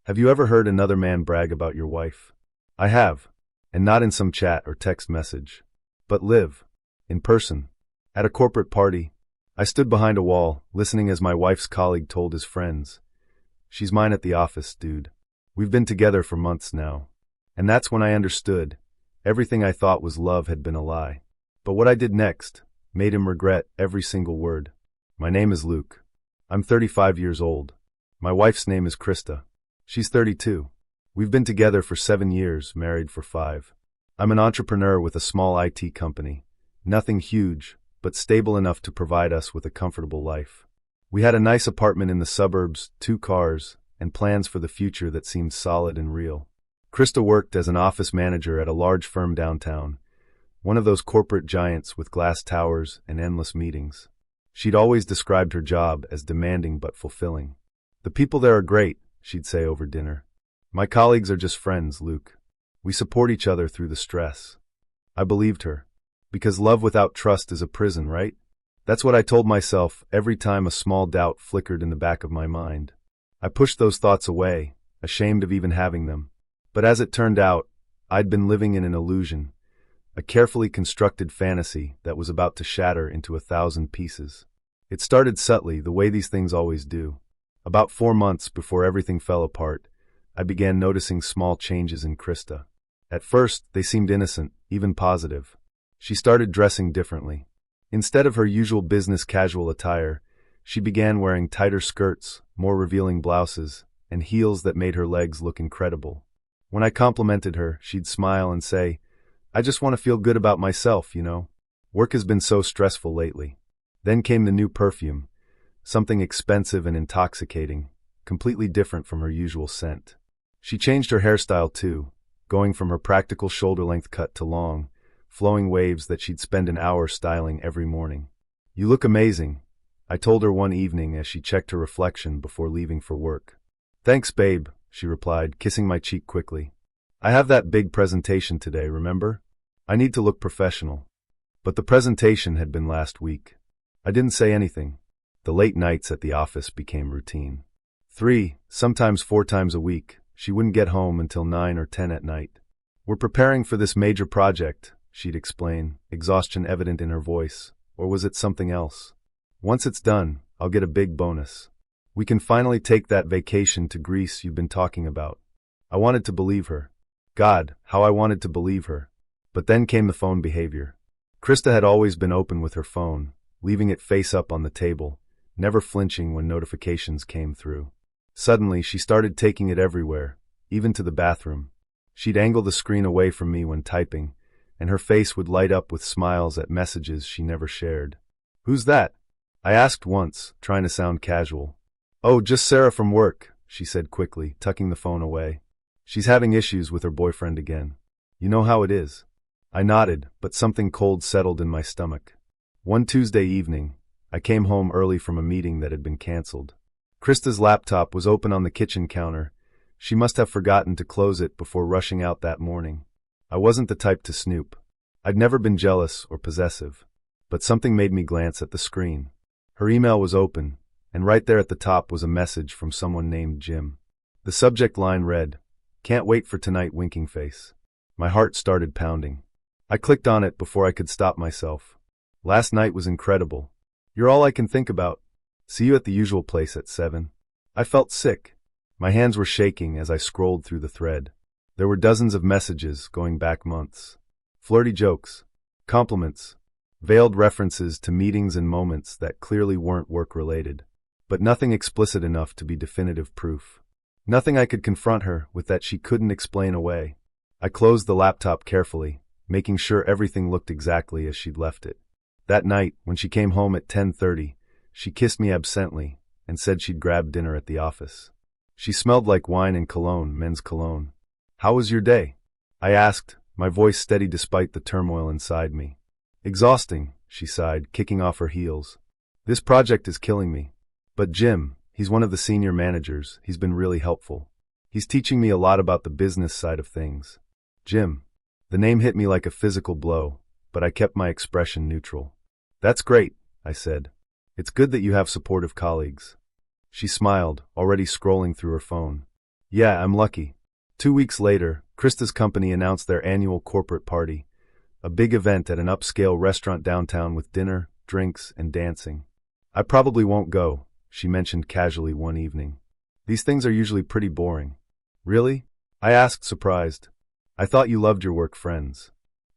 Have you ever heard another man brag about your wife? I have. And not in some chat or text message. But live. In person. At a corporate party. I stood behind a wall, listening as my wife's colleague told his friends. She's mine at the office, dude. We've been together for months now. And that's when I understood. Everything I thought was love had been a lie. But what I did next made him regret every single word. My name is Luke. I'm 35 years old. My wife's name is Christa. She's 32. We've been together for 7 years, married for 5. I'm an entrepreneur with a small IT company. Nothing huge, but stable enough to provide us with a comfortable life. We had a nice apartment in the suburbs, 2 cars, and plans for the future that seemed solid and real. Christa worked as an office manager at a large firm downtown, one of those corporate giants with glass towers and endless meetings. She'd always described her job as demanding but fulfilling. The people there are great, she'd say over dinner. My colleagues are just friends, Luke. We support each other through the stress. I believed her. Because love without trust is a prison, right? That's what I told myself every time a small doubt flickered in the back of my mind. I pushed those thoughts away, ashamed of even having them. But as it turned out, I'd been living in an illusion, a carefully constructed fantasy that was about to shatter into 1,000 pieces. It started subtly, the way these things always do. About 4 months before everything fell apart, I began noticing small changes in Christa. At first, they seemed innocent, even positive. She started dressing differently. Instead of her usual business casual attire, she began wearing tighter skirts, more revealing blouses, and heels that made her legs look incredible. When I complimented her, she'd smile and say, "I just want to feel good about myself, you know. Work has been so stressful lately." Then came the new perfume, something expensive and intoxicating, completely different from her usual scent. She changed her hairstyle too, going from her practical shoulder-length cut to long, flowing waves that she'd spend an hour styling every morning. "You look amazing," I told her one evening as she checked her reflection before leaving for work. "Thanks, babe," she replied, kissing my cheek quickly. "I have that big presentation today, remember? I need to look professional." But the presentation had been last week. I didn't say anything. The late nights at the office became routine. 3, sometimes 4 times a week, she wouldn't get home until 9 or 10 at night. "We're preparing for this major project," she'd explain, exhaustion evident in her voice. Or was it something else? "Once it's done, I'll get a big bonus. We can finally take that vacation to Greece you've been talking about." I wanted to believe her. God, how I wanted to believe her. But then came the phone behavior. Christa had always been open with her phone, leaving it face up on the table, never flinching when notifications came through. Suddenly, she started taking it everywhere, even to the bathroom. She'd angle the screen away from me when typing, and her face would light up with smiles at messages she never shared. "Who's that?" I asked once, trying to sound casual. "Oh, just Sarah from work," she said quickly, tucking the phone away. "She's having issues with her boyfriend again. You know how it is." I nodded, but something cold settled in my stomach. One Tuesday evening, I came home early from a meeting that had been canceled. Christa's laptop was open on the kitchen counter. She must have forgotten to close it before rushing out that morning. I wasn't the type to snoop. I'd never been jealous or possessive. But something made me glance at the screen. Her email was open, and right there at the top was a message from someone named Jim. The subject line read, "Can't wait for tonight, winking face." My heart started pounding. I clicked on it before I could stop myself. "Last night was incredible. You're all I can think about. See you at the usual place at 7. I felt sick. My hands were shaking as I scrolled through the thread. There were dozens of messages going back months. Flirty jokes, compliments, veiled references to meetings and moments that clearly weren't work-related, but nothing explicit enough to be definitive proof. Nothing I could confront her with that she couldn't explain away. I closed the laptop carefully, making sure everything looked exactly as she'd left it. That night, when she came home at 10:30, she kissed me absently and said she'd grab dinner at the office. She smelled like wine and cologne, men's cologne. "How was your day?" I asked, my voice steady despite the turmoil inside me. "Exhausting," she sighed, kicking off her heels. "This project is killing me. But Jim, he's one of the senior managers, he's been really helpful. He's teaching me a lot about the business side of things." Jim. The name hit me like a physical blow, but I kept my expression neutral. "That's great," I said. "It's good that you have supportive colleagues." She smiled, already scrolling through her phone. Yeah, I'm lucky. 2 weeks later, Christa's company announced their annual corporate party, a big event at an upscale restaurant downtown with dinner, drinks, and dancing. I probably won't go, she mentioned casually one evening. These things are usually pretty boring. Really? I asked, surprised. I thought you loved your work friends.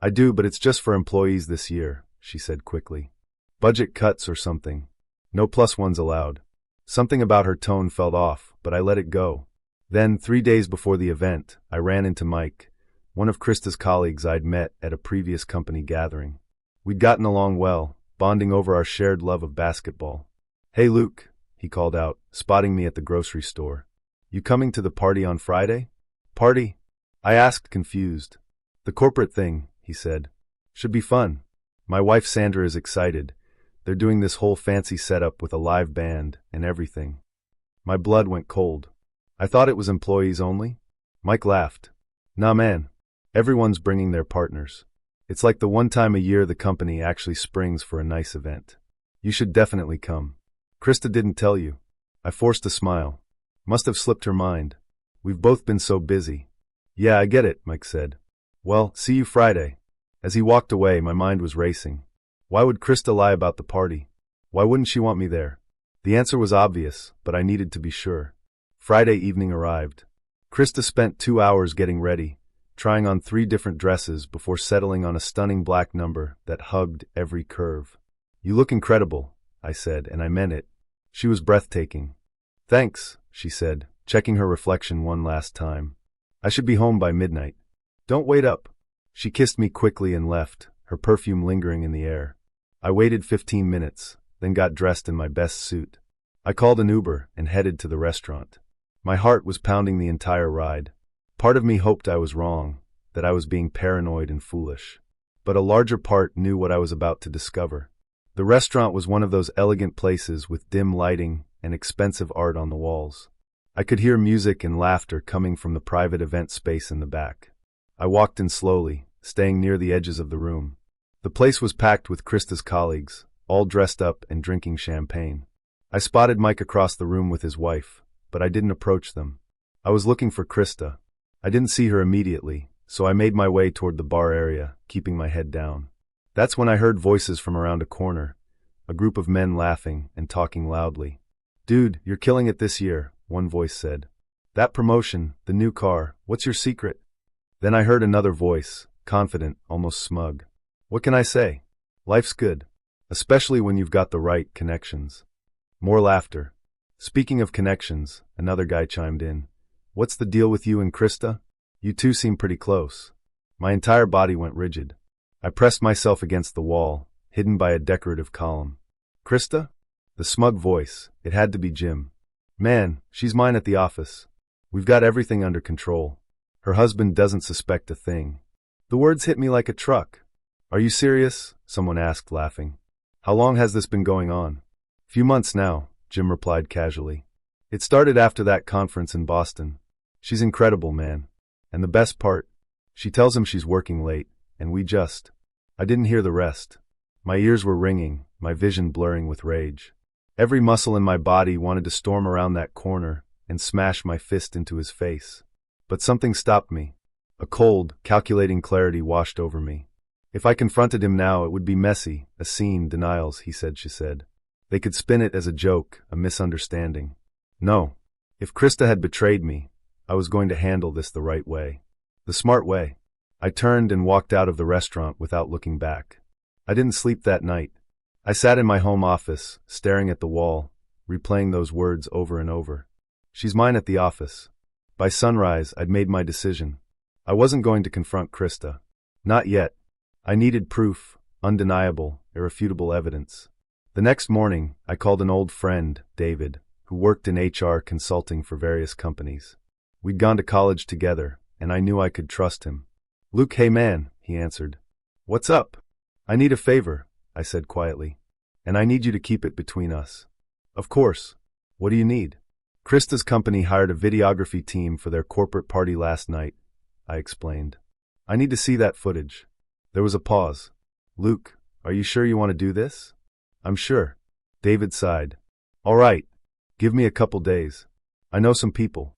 I do, but it's just for employees this year, she said quickly. Budget cuts or something. No plus ones allowed. Something about her tone felt off, but I let it go. Then, 3 days before the event, I ran into Mike, one of Christa's colleagues I'd met at a previous company gathering. We'd gotten along well, bonding over our shared love of basketball. Hey Luke, he called out, spotting me at the grocery store. You coming to the party on Friday? Party? I asked, confused. The corporate thing, he said. Should be fun. My wife Sandra is excited. They're doing this whole fancy setup with a live band and everything. My blood went cold. I thought it was employees only? Mike laughed. Nah man, everyone's bringing their partners. It's like the one time a year the company actually springs for a nice event. You should definitely come. Christa didn't tell you. I forced a smile. Must have slipped her mind. We've both been so busy. Yeah, I get it, Mike said. Well, see you Friday. As he walked away, my mind was racing. Why would Christa lie about the party? Why wouldn't she want me there? The answer was obvious, but I needed to be sure. Friday evening arrived. Christa spent 2 hours getting ready, trying on 3 different dresses before settling on a stunning black number that hugged every curve. You look incredible, I said, and I meant it. She was breathtaking. Thanks, she said, checking her reflection one last time. I should be home by midnight. Don't wait up. She kissed me quickly and left, her perfume lingering in the air. I waited 15 minutes, then got dressed in my best suit. I called an Uber and headed to the restaurant. My heart was pounding the entire ride. Part of me hoped I was wrong, that I was being paranoid and foolish. But a larger part knew what I was about to discover. The restaurant was one of those elegant places with dim lighting and expensive art on the walls. I could hear music and laughter coming from the private event space in the back. I walked in slowly, staying near the edges of the room. The place was packed with Christa's colleagues, all dressed up and drinking champagne. I spotted Mike across the room with his wife, but I didn't approach them. I was looking for Christa. I didn't see her immediately, so I made my way toward the bar area, keeping my head down. That's when I heard voices from around a corner, a group of men laughing and talking loudly. Dude, you're killing it this year, one voice said. That promotion, the new car, what's your secret? Then I heard another voice, confident, almost smug. What can I say? Life's good, especially when you've got the right connections. More laughter. Speaking of connections, another guy chimed in. What's the deal with you and Christa? You two seem pretty close. My entire body went rigid. I pressed myself against the wall, hidden by a decorative column. Christa? The smug voice. It had to be Jim. Man, she's mine at the office. We've got everything under control. Her husband doesn't suspect a thing. The words hit me like a truck. Are you serious? Someone asked, laughing. How long has this been going on? Few months now, Jim replied casually. It started after that conference in Boston. She's incredible, man. And the best part, she tells him she's working late, and I didn't hear the rest. My ears were ringing, my vision blurring with rage. Every muscle in my body wanted to storm around that corner and smash my fist into his face. But something stopped me. A cold, calculating clarity washed over me. If I confronted him now, it would be messy, a scene, denials, he said, she said. They could spin it as a joke, a misunderstanding. No. If Christa had betrayed me, I was going to handle this the right way. The smart way. I turned and walked out of the restaurant without looking back. I didn't sleep that night. I sat in my home office, staring at the wall, replaying those words over and over. She's mine at the office. By sunrise, I'd made my decision. I wasn't going to confront Christa. Not yet. I needed proof, undeniable, irrefutable evidence. The next morning, I called an old friend, David, who worked in HR consulting for various companies. We'd gone to college together, and I knew I could trust him. Luke, hey man, he answered. What's up? I need a favor, I said quietly. And I need you to keep it between us. Of course. What do you need? Christa's company hired a videography team for their corporate party last night, I explained. I need to see that footage. There was a pause. Luke, are you sure you want to do this? I'm sure. David sighed. All right. Give me a couple days. I know some people.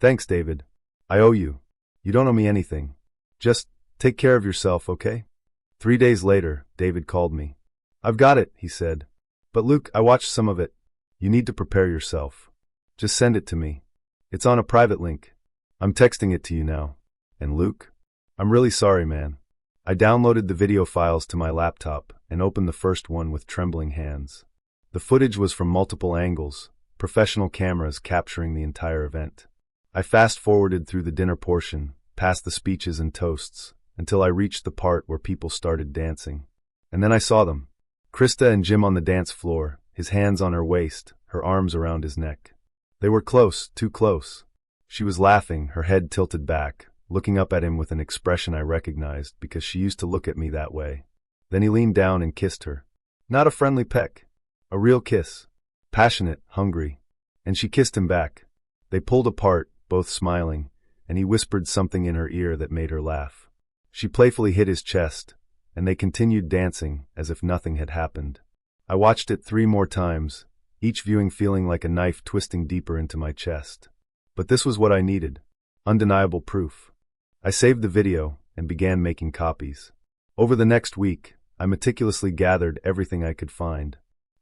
Thanks, David. I owe you. You don't owe me anything. Just take care of yourself, okay? 3 days later, David called me. I've got it, he said. But Luke, I watched some of it. You need to prepare yourself. Just send it to me. It's on a private link. I'm texting it to you now. And Luke? I'm really sorry, man. I downloaded the video files to my laptop and opened the first one with trembling hands. The footage was from multiple angles, professional cameras capturing the entire event. I fast-forwarded through the dinner portion, past the speeches and toasts, until I reached the part where people started dancing. And then I saw them. Christa and Jim on the dance floor, his hands on her waist, her arms around his neck. They were close, too close. She was laughing, her head tilted back, looking up at him with an expression I recognized because she used to look at me that way. Then he leaned down and kissed her. Not a friendly peck. A real kiss. Passionate, hungry. And she kissed him back. They pulled apart, both smiling, and he whispered something in her ear that made her laugh. She playfully hit his chest, and they continued dancing as if nothing had happened. I watched it 3 more times, each viewing feeling like a knife twisting deeper into my chest. But this was what I needed. Undeniable proof. I saved the video and began making copies. Over the next week, I meticulously gathered everything I could find.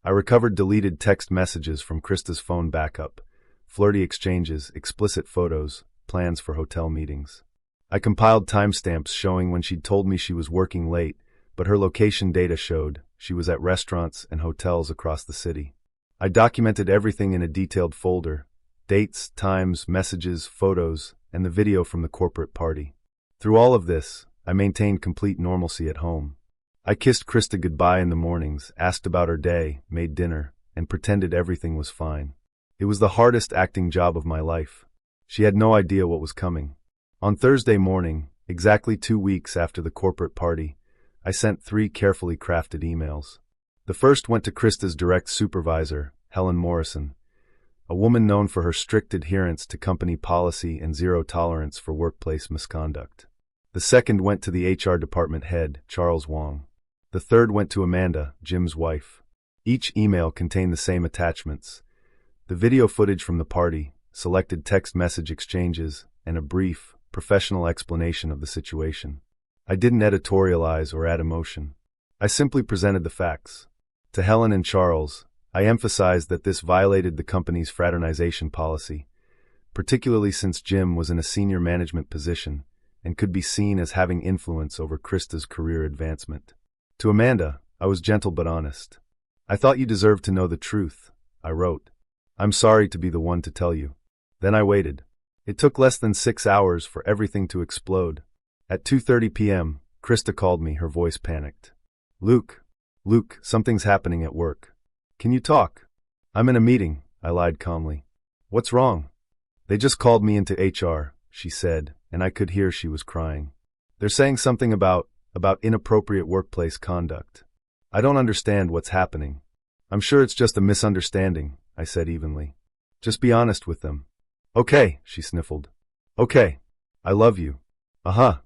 I recovered deleted text messages from Christa's phone backup, flirty exchanges, explicit photos, plans for hotel meetings. I compiled timestamps showing when she'd told me she was working late, but her location data showed she was at restaurants and hotels across the city. I documented everything in a detailed folder: dates, times, messages, photos, and the video from the corporate party. Through all of this, I maintained complete normalcy at home. I kissed Christa goodbye in the mornings, asked about her day, made dinner, and pretended everything was fine. It was the hardest acting job of my life. She had no idea what was coming. On Thursday morning, exactly 2 weeks after the corporate party, I sent 3 carefully crafted emails. The first went to Christa's direct supervisor, Helen Morrison, a woman known for her strict adherence to company policy and zero tolerance for workplace misconduct. The second went to the HR department head, Charles Wong. The third went to Amanda, Jim's wife. Each email contained the same attachments: the video footage from the party, selected text message exchanges, and a brief, professional explanation of the situation. I didn't editorialize or add emotion. I simply presented the facts. To Helen and Charles, I emphasized that this violated the company's fraternization policy, particularly since Jim was in a senior management position and could be seen as having influence over Christa's career advancement. To Amanda, I was gentle but honest. I thought you deserved to know the truth, I wrote. I'm sorry to be the one to tell you. Then I waited. It took less than 6 hours for everything to explode. At 2:30 p.m., Christa called me, her voice panicked. Luke, something's happening at work. Can you talk? I'm in a meeting, I lied calmly. What's wrong? They just called me into HR, she said, and I could hear she was crying. They're saying something about inappropriate workplace conduct. I don't understand what's happening. I'm sure it's just a misunderstanding, I said evenly. Just be honest with them. Okay, she sniffled. Okay. I love you. Uh-huh,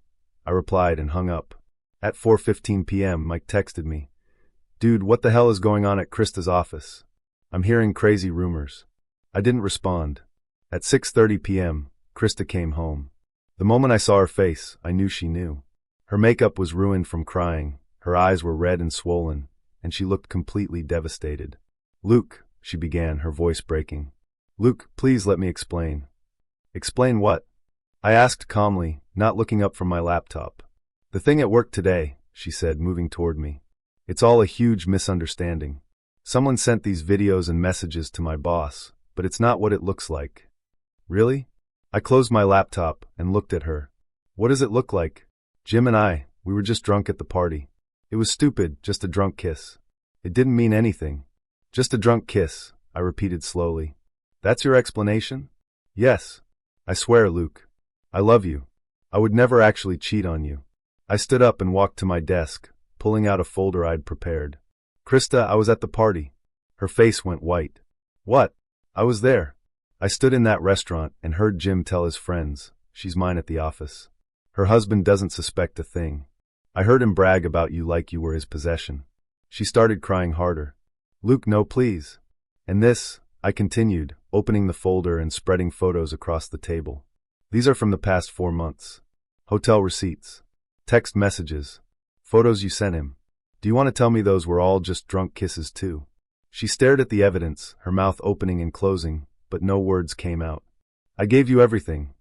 I replied and hung up. At 4:15 p.m., Mike texted me. Dude, what the hell is going on at Christa's office? I'm hearing crazy rumors. I didn't respond. At 6:30 p.m., Christa came home. The moment I saw her face, I knew she knew. Her makeup was ruined from crying, her eyes were red and swollen, and she looked completely devastated. Luke, she began, her voice breaking. Luke, please let me explain. Explain what? I asked calmly, not looking up from my laptop. The thing at work today, she said, moving toward me. It's all a huge misunderstanding. Someone sent these videos and messages to my boss, but it's not what it looks like. Really? I closed my laptop and looked at her. What does it look like? Jim and we were just drunk at the party. It was stupid, just a drunk kiss. It didn't mean anything. Just a drunk kiss, I repeated slowly. That's your explanation? Yes. I swear, Luke. I love you. I would never actually cheat on you. I stood up and walked to my desk, pulling out a folder I'd prepared. Christa, I was at the party. Her face went white. What? I was there. I stood in that restaurant and heard Jim tell his friends, she's mine at the office. Her husband doesn't suspect a thing. I heard him brag about you like you were his possession. She started crying harder. Luke, no, please. And this, I continued, opening the folder and spreading photos across the table. These are from the past 4 months. Hotel receipts. Text messages. Photos you sent him. Do you want to tell me those were all just drunk kisses too? She stared at the evidence, her mouth opening and closing, but no words came out. I gave you everything,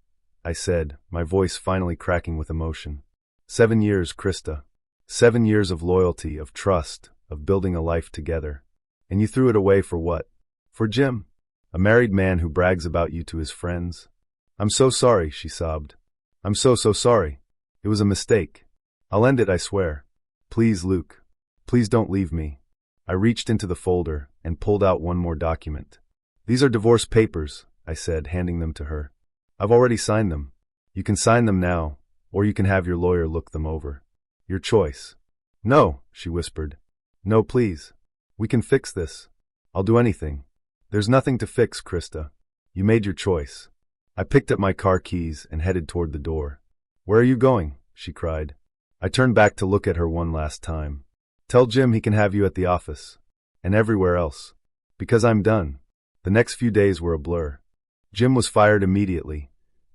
I said, my voice finally cracking with emotion. 7 years, Christa. 7 years of loyalty, of trust, of building a life together. And you threw it away for what? For Jim? A married man who brags about you to his friends? I'm so sorry, she sobbed. I'm so sorry. It was a mistake. I'll end it, I swear. Please, Luke. Please don't leave me. I reached into the folder and pulled out one more document. These are divorce papers, I said, handing them to her. I've already signed them. You can sign them now, or you can have your lawyer look them over. Your choice. No, she whispered. No, please. We can fix this. I'll do anything. There's nothing to fix, Christa. You made your choice. I picked up my car keys and headed toward the door. Where are you going? She cried. I turned back to look at her one last time. Tell Jim he can have you at the office. And everywhere else. Because I'm done. The next few days were a blur. Jim was fired immediately,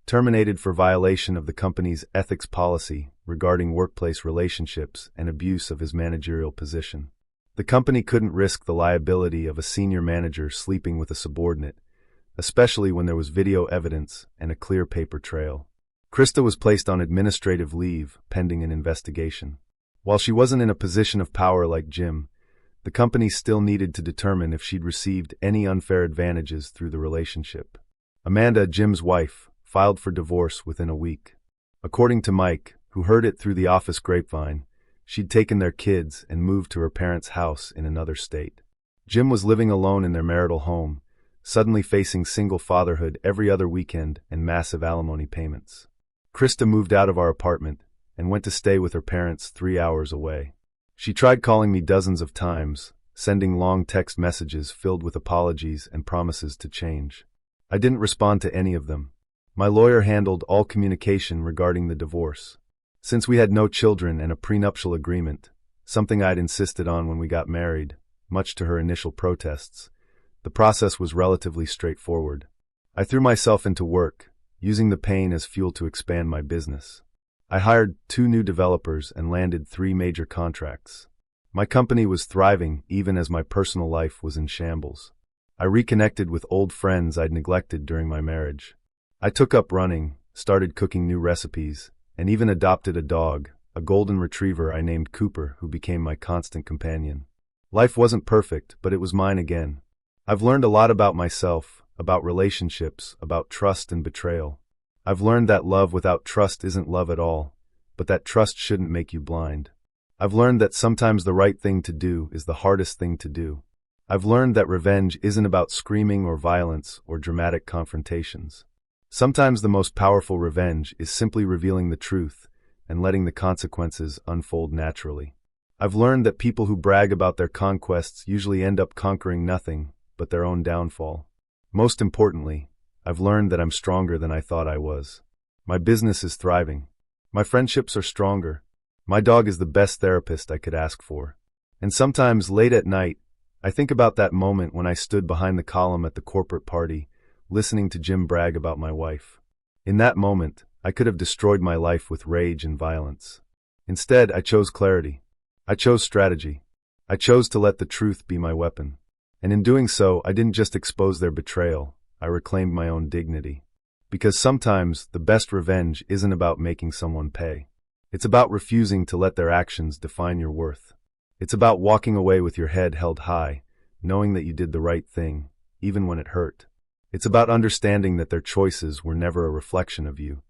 terminated for violation of the company's ethics policy regarding workplace relationships and abuse of his managerial position. The company couldn't risk the liability of a senior manager sleeping with a subordinate, especially when there was video evidence and a clear paper trail. Christa was placed on administrative leave pending an investigation. While she wasn't in a position of power like Jim, the company still needed to determine if she'd received any unfair advantages through the relationship. Amanda, Jim's wife, filed for divorce within a week. According to Mike, who heard it through the office grapevine, she'd taken their kids and moved to her parents' house in another state. Jim was living alone in their marital home, suddenly facing single fatherhood every other weekend and massive alimony payments. Christa moved out of our apartment and went to stay with her parents 3 hours away. She tried calling me dozens of times, sending long text messages filled with apologies and promises to change. I didn't respond to any of them. My lawyer handled all communication regarding the divorce. Since we had no children and a prenuptial agreement, something I'd insisted on when we got married, much to her initial protests, the process was relatively straightforward. I threw myself into work, using the pain as fuel to expand my business. I hired 2 new developers and landed 3 major contracts. My company was thriving even as my personal life was in shambles. I reconnected with old friends I'd neglected during my marriage. I took up running, started cooking new recipes, and even adopted a dog, a golden retriever I named Cooper, who became my constant companion. Life wasn't perfect, but it was mine again. I've learned a lot about myself, about relationships, about trust and betrayal. I've learned that love without trust isn't love at all, but that trust shouldn't make you blind. I've learned that sometimes the right thing to do is the hardest thing to do. I've learned that revenge isn't about screaming or violence or dramatic confrontations. Sometimes the most powerful revenge is simply revealing the truth and letting the consequences unfold naturally. I've learned that people who brag about their conquests usually end up conquering nothing but their own downfall. Most importantly, I've learned that I'm stronger than I thought I was. My business is thriving. My friendships are stronger. My dog is the best therapist I could ask for. And sometimes late at night, I think about that moment when I stood behind the column at the corporate party, listening to Jim brag about my wife. In that moment, I could have destroyed my life with rage and violence. Instead, I chose clarity. I chose strategy. I chose to let the truth be my weapon. And in doing so, I didn't just expose their betrayal, I reclaimed my own dignity. Because sometimes, the best revenge isn't about making someone pay. It's about refusing to let their actions define your worth. It's about walking away with your head held high, knowing that you did the right thing, even when it hurt. It's about understanding that their choices were never a reflection of you,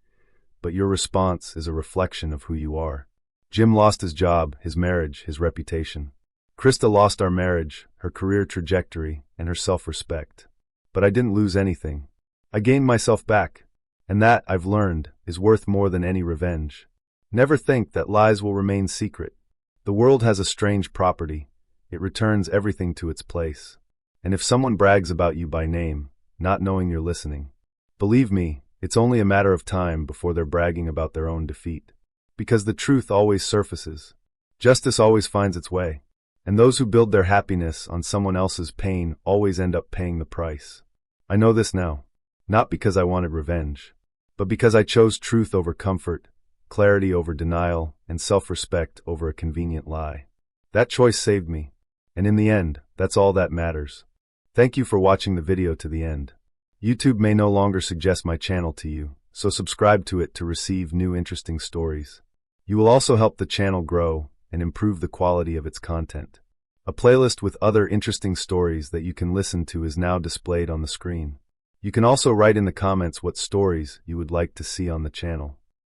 but your response is a reflection of who you are. Jim lost his job, his marriage, his reputation. Christa lost our marriage, her career trajectory, and her self-respect. But I didn't lose anything. I gained myself back, and that, I've learned, is worth more than any revenge. Never think that lies will remain secret. The world has a strange property. It returns everything to its place. And if someone brags about you by name, not knowing you're listening, believe me, it's only a matter of time before they're bragging about their own defeat. Because the truth always surfaces. Justice always finds its way. And those who build their happiness on someone else's pain always end up paying the price. I know this now, not because I wanted revenge, but because I chose truth over comfort, clarity over denial, and self-respect over a convenient lie. That choice saved me, and in the end, that's all that matters. Thank you for watching the video to the end. YouTube may no longer suggest my channel to you, so subscribe to it to receive new interesting stories. You will also help the channel grow and improve the quality of its content. A playlist with other interesting stories that you can listen to is now displayed on the screen. You can also write in the comments what stories you would like to see on the channel.